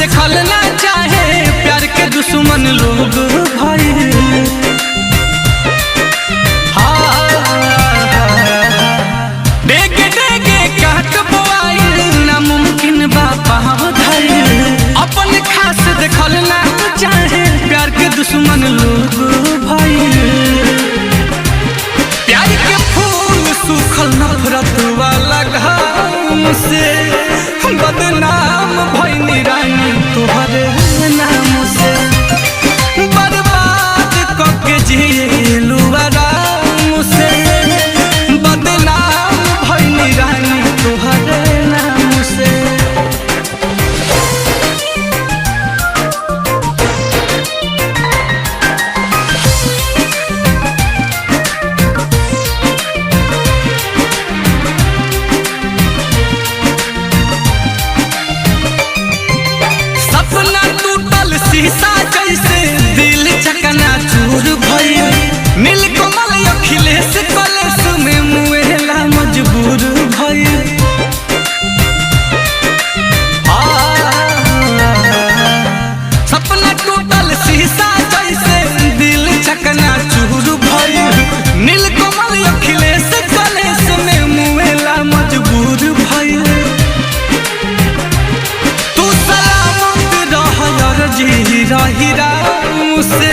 देखल ना चाहे प्यार के दुश्मन लोग भाई। डेगे डेगे काट बोआइल नामुमकिन बा पाँव धइल। अपन खास देखल ना चाहे प्यार के दुश्मन लोग भाई। प्यार के फूल सूखल नफरत वाला घाम से बदनाम भइनी रानी तोहरे नाम से। बर्बाद करके जिलू आराम से बदनाम भइनी रानी तोहरे नाम से। शीशा जैसे दिल चकना चूर भइल। नीलकमल अखिलेश कलेश में मुएला मजबूर भइल। सपना टूटल शीशा जैसे दिल चकना चूर भइल। नीलकमल अखिलेश कलेश में मुएला मजबूर भइल। जी रही राम से